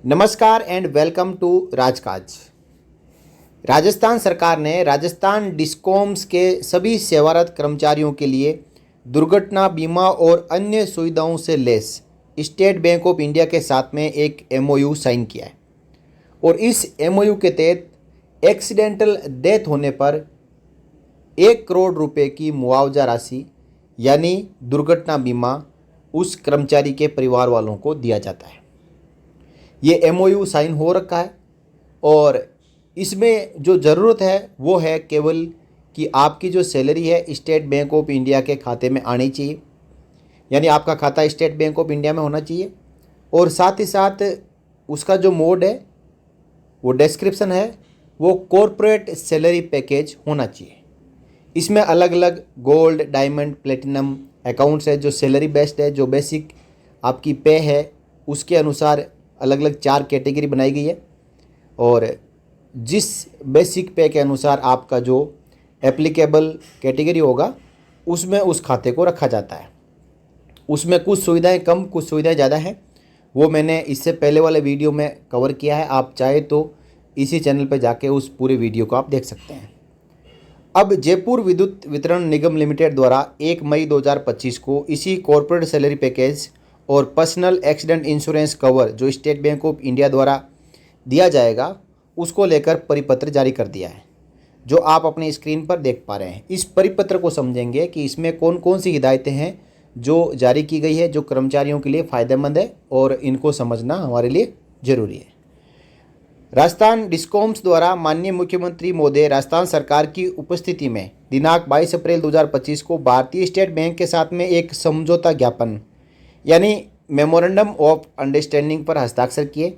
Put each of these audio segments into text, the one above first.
नमस्कार and welcome to राजकाज। राजस्थान सरकार ने राजस्थान डिस्कॉम्स के सभी सेवारत कर्मचारियों के लिए दुर्घटना बीमा और अन्य सुविधाओं से lace state bank of India के साथ में एक एमओयू साइन किया है और इस एमओयू के तहत एक्सीडेंटल डेथ होने पर 1 करोड़ रुपए की मुआवजा राशि यानी दुर्घटना बीमा उस कर्मचारी के परिवार वालों को दिया जाता है। ये एमओयू साइन हो रखा है और इसमें जो ज़रूरत है वो है केवल कि आपकी जो सैलरी है स्टेट बैंक ऑफ इंडिया के खाते में आनी चाहिए, यानी आपका खाता स्टेट बैंक ऑफ इंडिया में होना चाहिए और साथ ही साथ उसका जो मोड है वो डिस्क्रिप्शन है वो कॉरपोरेट सैलरी पैकेज होना चाहिए। इसमें अलग अलग गोल्ड, डायमंड, प्लेटिनम अकाउंट्स है जो सैलरी बेस्ड है, जो बेसिक आपकी पे है उसके अनुसार अलग अलग 4 कैटेगरी बनाई गई है और जिस बेसिक पे के अनुसार आपका जो एप्लीकेबल कैटेगरी होगा उसमें उस खाते को रखा जाता है। उसमें कुछ सुविधाएं कम, कुछ सुविधाएं ज़्यादा हैं, वो मैंने इससे पहले वाले वीडियो में कवर किया है। आप चाहे तो इसी चैनल पर जाके उस पूरे वीडियो को आप देख सकते हैं। अब जयपुर विद्युत वितरण निगम लिमिटेड द्वारा 1 मई 2025 को इसी कॉर्पोरेट सैलरी पैकेज और पर्सनल एक्सीडेंट इंश्योरेंस कवर जो स्टेट बैंक ऑफ इंडिया द्वारा दिया जाएगा उसको लेकर परिपत्र जारी कर दिया है, जो आप अपनी स्क्रीन पर देख पा रहे हैं। इस परिपत्र को समझेंगे कि इसमें कौन कौन सी हिदायतें हैं जो जारी की गई है, जो कर्मचारियों के लिए फ़ायदेमंद है और इनको समझना हमारे लिए ज़रूरी है। राजस्थान डिस्कॉम्स द्वारा माननीय मुख्यमंत्री महोदय राजस्थान सरकार की उपस्थिति में दिनांक 22 अप्रैल 2025 को भारतीय स्टेट बैंक के साथ में एक समझौता ज्ञापन यानी मेमोरेंडम ऑफ अंडरस्टैंडिंग पर हस्ताक्षर किए।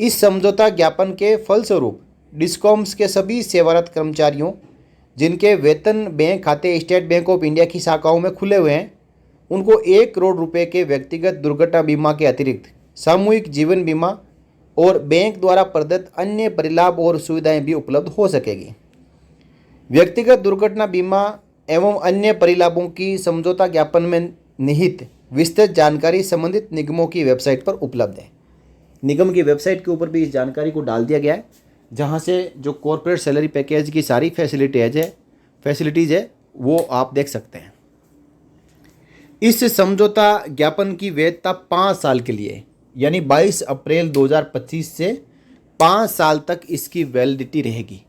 इस समझौता ज्ञापन के फलस्वरूप डिस्कॉम्स के सभी सेवारत कर्मचारियों जिनके वेतन बैंक खाते स्टेट बैंक ऑफ इंडिया की शाखाओं में खुले हुए हैं उनको 1 करोड़ रुपए के व्यक्तिगत दुर्घटना बीमा के अतिरिक्त सामूहिक जीवन बीमा और बैंक द्वारा प्रदत्त अन्य परिलाभ और सुविधाएं भी उपलब्ध हो सकेगी। व्यक्तिगत दुर्घटना बीमा एवं अन्य परिलाभों की समझौता ज्ञापन में निहित विस्तृत जानकारी संबंधित निगमों की वेबसाइट पर उपलब्ध है। निगम की वेबसाइट के ऊपर भी इस जानकारी को डाल दिया गया है, जहां से जो कॉर्पोरेट सैलरी पैकेज की सारी फैसिलिटीज़ है वो आप देख सकते हैं। इस समझौता ज्ञापन की वैधता 5 साल के लिए यानी 22 अप्रैल 2025 से 5 साल तक इसकी वैलिडिटी रहेगी।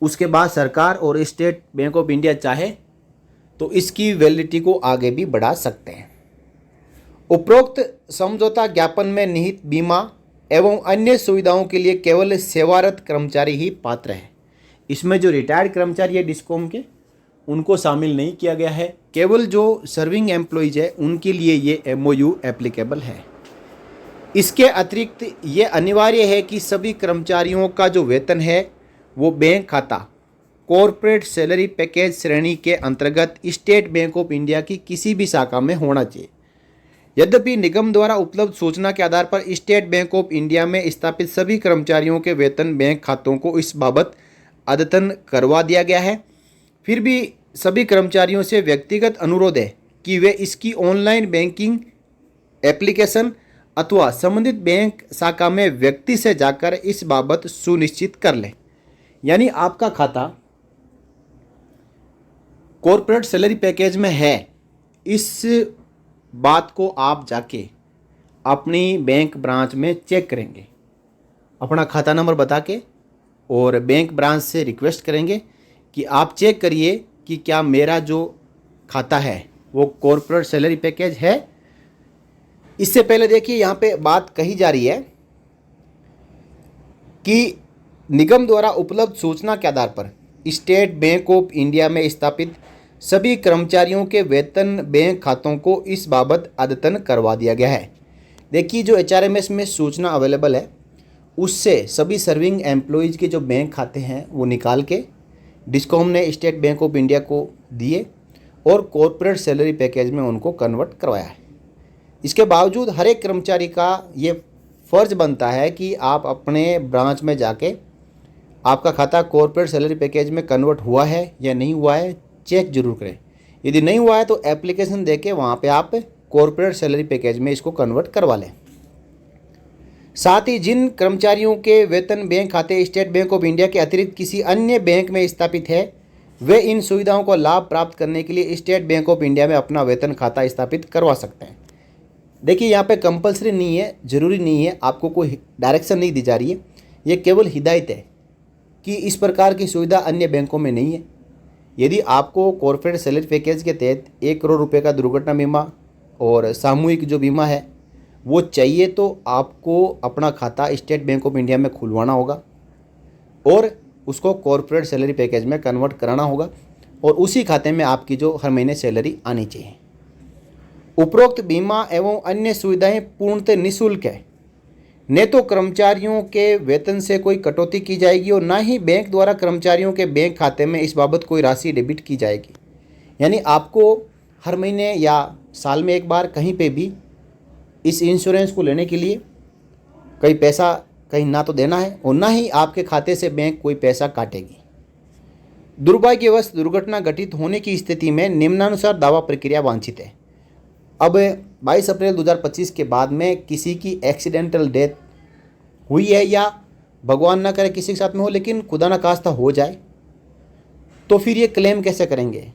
उसके बाद सरकार और स्टेट बैंक ऑफ इंडिया चाहे तो इसकी वैलिडिटी को आगे भी बढ़ा सकते हैं। उपरोक्त समझौता ज्ञापन में निहित बीमा एवं अन्य सुविधाओं के लिए केवल सेवारत कर्मचारी ही पात्र है। इसमें जो रिटायर्ड कर्मचारी है डिस्कॉम के उनको शामिल नहीं किया गया है। केवल जो सर्विंग एम्प्लॉइज है उनके लिए ये एमओयू एप्लीकेबल है। इसके अतिरिक्त ये अनिवार्य है कि सभी कर्मचारियों का जो वेतन है वो बैंक खाता कॉर्पोरेट सैलरी पैकेज श्रेणी के अंतर्गत स्टेट बैंक ऑफ इंडिया की किसी भी शाखा में होना चाहिए। यद्यपि निगम द्वारा उपलब्ध सूचना के आधार पर स्टेट बैंक ऑफ इंडिया में स्थापित सभी कर्मचारियों के वेतन बैंक खातों को इस बाबत अद्यतन करवा दिया गया है, फिर भी सभी कर्मचारियों से व्यक्तिगत अनुरोध है कि वे इसकी ऑनलाइन बैंकिंग एप्लीकेशन अथवा संबंधित बैंक शाखा में व्यक्ति से जाकर इस बाबत सुनिश्चित कर लें। यानी आपका खाता कॉर्पोरेट सैलरी पैकेज में है, इस बात को आप जाके अपनी बैंक ब्रांच में चेक करेंगे, अपना खाता नंबर बता के, और बैंक ब्रांच से रिक्वेस्ट करेंगे कि आप चेक करिए कि क्या मेरा जो खाता है वो कॉर्पोरेट सैलरी पैकेज है। इससे पहले देखिए यहाँ पे बात कही जा रही है कि निगम द्वारा उपलब्ध सूचना के आधार पर स्टेट बैंक ऑफ इंडिया में स्थापित सभी कर्मचारियों के वेतन बैंक खातों को इस बाबत अद्यतन करवा दिया गया है। देखिए जो HRMS में सूचना अवेलेबल है उससे सभी सर्विंग एम्प्लॉइज़ के जो बैंक खाते हैं वो निकाल के डिस्कॉम ने स्टेट बैंक ऑफ इंडिया को दिए और कॉर्पोरेट सैलरी पैकेज में उनको कन्वर्ट करवाया है। इसके बावजूद हर एक कर्मचारी का ये फ़र्ज़ बनता है कि आप अपने ब्रांच में जाके आपका खाता कॉर्पोरेट सैलरी पैकेज में कन्वर्ट हुआ है या नहीं हुआ है चेक जरूर करें। यदि नहीं हुआ है तो एप्लीकेशन देके वहाँ पे आप कॉर्पोरेट सैलरी पैकेज में इसको कन्वर्ट करवा लें। साथ ही जिन कर्मचारियों के वेतन बैंक खाते स्टेट बैंक ऑफ इंडिया के अतिरिक्त किसी अन्य बैंक में स्थापित है, वे इन सुविधाओं को लाभ प्राप्त करने के लिए स्टेट बैंक ऑफ इंडिया में अपना वेतन खाता स्थापित करवा सकते हैं। देखिए, यहाँ पे कंपलसरी नहीं है, ज़रूरी नहीं है, आपको कोई डायरेक्शन नहीं दी जा रही है, ये केवल हिदायत है कि इस प्रकार की सुविधा अन्य बैंकों में नहीं है। यदि आपको कॉर्पोरेट सैलरी पैकेज के तहत 1 करोड़ रुपए का दुर्घटना बीमा और सामूहिक जो बीमा है वो चाहिए, तो आपको अपना खाता स्टेट बैंक ऑफ इंडिया में खुलवाना होगा और उसको कॉर्पोरेट सैलरी पैकेज में कन्वर्ट कराना होगा और उसी खाते में आपकी जो हर महीने सैलरी आनी चाहिए। उपरोक्त बीमा एवं अन्य सुविधाएं पूर्णतः निःशुल्क है। न तो कर्मचारियों के वेतन से कोई कटौती की जाएगी और ना ही बैंक द्वारा कर्मचारियों के बैंक खाते में इस बाबत कोई राशि डेबिट की जाएगी। यानी आपको हर महीने या साल में एक बार कहीं पे भी इस इंश्योरेंस को लेने के लिए कोई पैसा कहीं ना तो देना है और ना ही आपके खाते से बैंक कोई पैसा काटेगी। दुर्भाग्यवश दुर्घटना घटित होने की स्थिति में निम्नानुसार दावा प्रक्रिया वांछित है। अब 22 अप्रैल 2025 के बाद में किसी की एक्सीडेंटल डेथ हुई है या भगवान ना करे किसी के साथ में हो, लेकिन खुदा ना खास्ता हो जाए, तो फिर ये क्लेम कैसे करेंगे?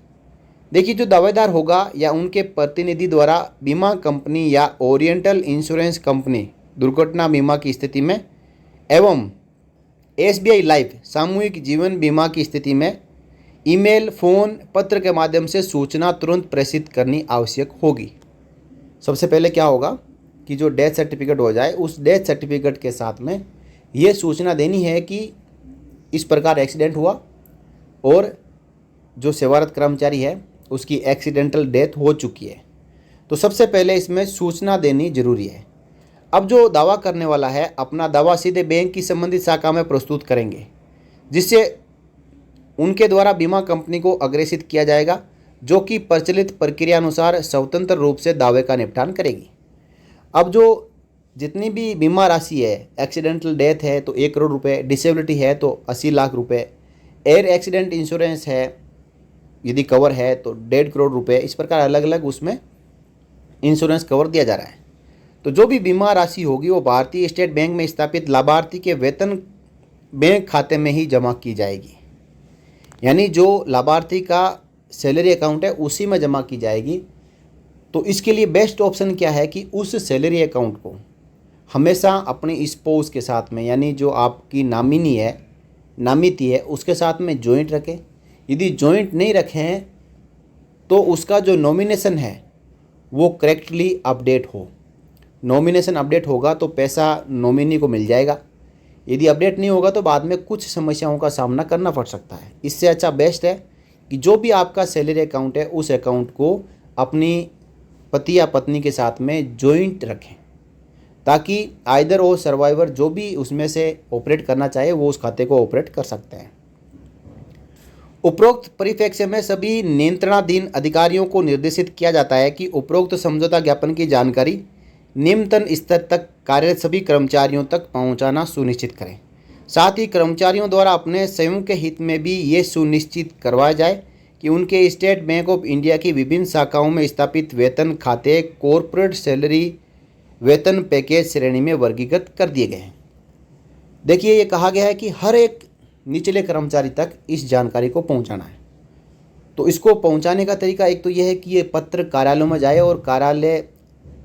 देखिए, जो दावेदार होगा या उनके प्रतिनिधि द्वारा बीमा कंपनी या ओरिएंटल इंश्योरेंस कंपनी दुर्घटना बीमा की स्थिति में एवं SBI लाइफ सामूहिक जीवन बीमा की स्थिति में ईमेल, फ़ोन, पत्र के माध्यम से सूचना तुरंत प्रेषित करनी आवश्यक होगी। सबसे पहले क्या होगा कि जो डेथ सर्टिफिकेट हो जाए, उस डेथ सर्टिफिकेट के साथ में ये सूचना देनी है कि इस प्रकार एक्सीडेंट हुआ और जो सेवारत कर्मचारी है उसकी एक्सीडेंटल डेथ हो चुकी है। तो सबसे पहले इसमें सूचना देनी जरूरी है। अब जो दावा करने वाला है अपना दावा सीधे बैंक की संबंधित शाखा में प्रस्तुत करेंगे, जिससे उनके द्वारा बीमा कंपनी को अग्रेसित किया जाएगा, जो कि प्रचलित प्रक्रिया अनुसार स्वतंत्र रूप से दावे का निपटान करेगी। अब जो जितनी भी बीमा राशि है, एक्सीडेंटल डेथ है तो 1 करोड़ रुपए, डिसेबिलिटी है तो 80 लाख रुपए, एयर एक्सीडेंट इंश्योरेंस है यदि कवर है तो 1.5 करोड़ रुपए, इस प्रकार अलग अलग उसमें इंश्योरेंस कवर दिया जा रहा है। तो जो भी बीमा राशि होगी वो भारतीय स्टेट बैंक में स्थापित लाभार्थी के वेतन बैंक खाते में ही जमा की जाएगी। यानी जो लाभार्थी का सैलरी अकाउंट है उसी में जमा की जाएगी। तो इसके लिए बेस्ट ऑप्शन क्या है कि उस सैलरी अकाउंट को हमेशा अपनी स्पाउस के साथ में, यानी जो आपकी नामिनी है, नामिती है, उसके साथ में जॉइंट रखें। यदि जॉइंट नहीं रखें तो उसका जो नॉमिनेशन है वो करेक्टली अपडेट हो। नॉमिनेशन अपडेट होगा तो पैसा नॉमिनी को मिल जाएगा। यदि अपडेट नहीं होगा तो बाद में कुछ समस्याओं का सामना करना पड़ सकता है। इससे अच्छा बेस्ट है कि जो भी आपका सैलरी अकाउंट है उस अकाउंट को अपनी पति या पत्नी के साथ में जॉइंट रखें, ताकि आइदर वो सर्वाइवर जो भी उसमें से ऑपरेट करना चाहे वो उस खाते को ऑपरेट कर सकते हैं। उपरोक्त परिप्रेक्ष्य में सभी नियंत्रणाधीन अधिकारियों को निर्देशित किया जाता है कि उपरोक्त समझौता ज्ञापन की जानकारी निम्नतम स्तर तक कार्यरत सभी कर्मचारियों तक पहुंचाना सुनिश्चित करें। साथ ही कर्मचारियों द्वारा अपने स्वयं के हित में भी ये सुनिश्चित करवाया जाए कि उनके स्टेट बैंक ऑफ इंडिया की विभिन्न शाखाओं में स्थापित वेतन खाते कॉर्पोरेट सैलरी वेतन पैकेज श्रेणी में वर्गीकृत कर दिए गए हैं। देखिए, ये कहा गया है कि हर एक निचले कर्मचारी तक इस जानकारी को पहुंचाना है। तो इसको पहुंचाने का तरीका एक तो यह है कि ये पत्र कार्यालयों में जाए और कार्यालय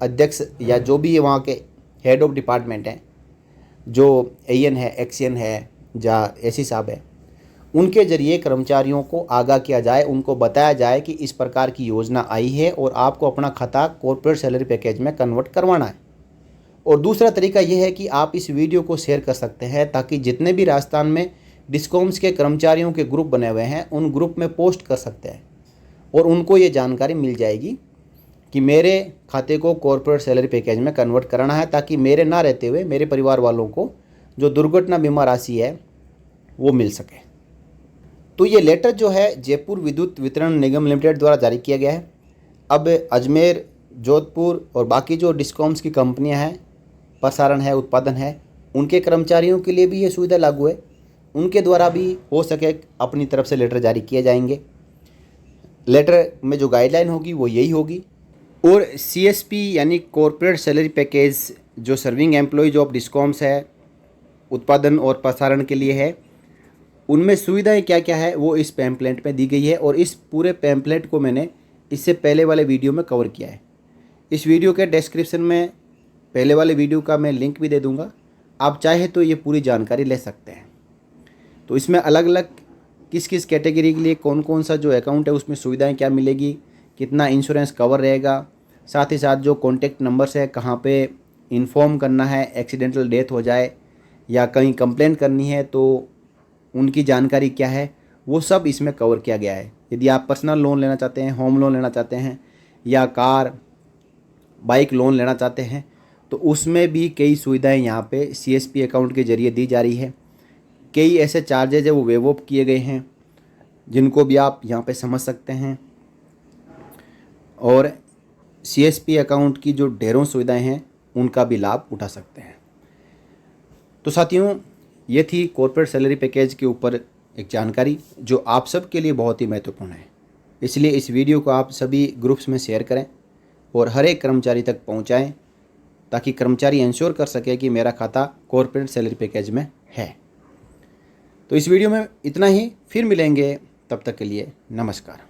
अध्यक्ष या जो भी वहाँ के हेड ऑफ डिपार्टमेंट हैं, जो AN है, XN है या SC साहब है, उनके जरिए कर्मचारियों को आगाह किया जाए, उनको बताया जाए कि इस प्रकार की योजना आई है और आपको अपना खाता कॉर्पोरेट सैलरी पैकेज में कन्वर्ट करवाना है। और दूसरा तरीका यह है कि आप इस वीडियो को शेयर कर सकते हैं, ताकि जितने भी राजस्थान में डिस्कॉम्स के कर्मचारियों के ग्रुप बने हुए हैं उन ग्रुप में पोस्ट कर सकते हैं और उनको ये जानकारी मिल जाएगी कि मेरे खाते को कॉर्पोरेट सैलरी पैकेज में कन्वर्ट कराना है, ताकि मेरे ना रहते हुए मेरे परिवार वालों को जो दुर्घटना बीमा राशि है वो मिल सके। तो ये लेटर जो है जयपुर विद्युत वितरण निगम लिमिटेड द्वारा जारी किया गया है। अब अजमेर, जोधपुर और बाकी जो डिस्कॉम्स की कंपनियां हैं, प्रसारण है, उत्पादन है, उनके कर्मचारियों के लिए भी ये सुविधा लागू है। उनके द्वारा भी हो सके अपनी तरफ से लेटर जारी किए जाएंगे। लेटर में जो गाइडलाइन होगी वो यही होगी। और CSP यानी कॉर्पोरेट सैलरी पैकेज जो सर्विंग एम्प्लॉय जॉब डिस्कॉम्स है, उत्पादन और प्रसारण के लिए है, उनमें सुविधाएं क्या क्या है वो इस पैम्पलेट में दी गई है। और इस पूरे पैम्पलेट को मैंने इससे पहले वाले वीडियो में कवर किया है। इस वीडियो के डिस्क्रिप्शन में पहले वाले वीडियो का मैं लिंक भी दे दूंगा, आप चाहे तो ये पूरी जानकारी ले सकते हैं। तो इसमें अलग अलग किस किस कैटेगरी के लिए कौन कौन सा जो अकाउंट है उसमें सुविधाएं क्या मिलेगी, कितना इंश्योरेंस कवर रहेगा, साथ ही साथ जो कॉन्टैक्ट नंबर्स है कहाँ पे इन्फॉर्म करना है एक्सीडेंटल डेथ हो जाए या कहीं कंप्लेंट करनी है तो उनकी जानकारी क्या है, वो सब इसमें कवर किया गया है। यदि आप पर्सनल लोन लेना चाहते हैं, होम लोन लेना चाहते हैं या कार बाइक लोन लेना चाहते हैं तो उसमें भी कई सुविधाएं यहाँ पे CSP अकाउंट के ज़रिए दी जा रही है। कई ऐसे चार्जेज है वो वेव ऑफ किए गए हैं जिनको भी आप यहाँ पे समझ सकते हैं। और CSP अकाउंट की जो ढेरों सुविधाएं हैं उनका भी लाभ उठा सकते हैं। तो साथियों, ये थी कॉर्पोरेट सैलरी पैकेज के ऊपर एक जानकारी जो आप सब के लिए बहुत ही महत्वपूर्ण है। इसलिए इस वीडियो को आप सभी ग्रुप्स में शेयर करें और हर एक कर्मचारी तक पहुंचाएं ताकि कर्मचारी इंश्योर कर सके कि मेरा खाता कॉर्पोरेट सैलरी पैकेज में है। तो इस वीडियो में इतना ही, फिर मिलेंगे, तब तक के लिए नमस्कार।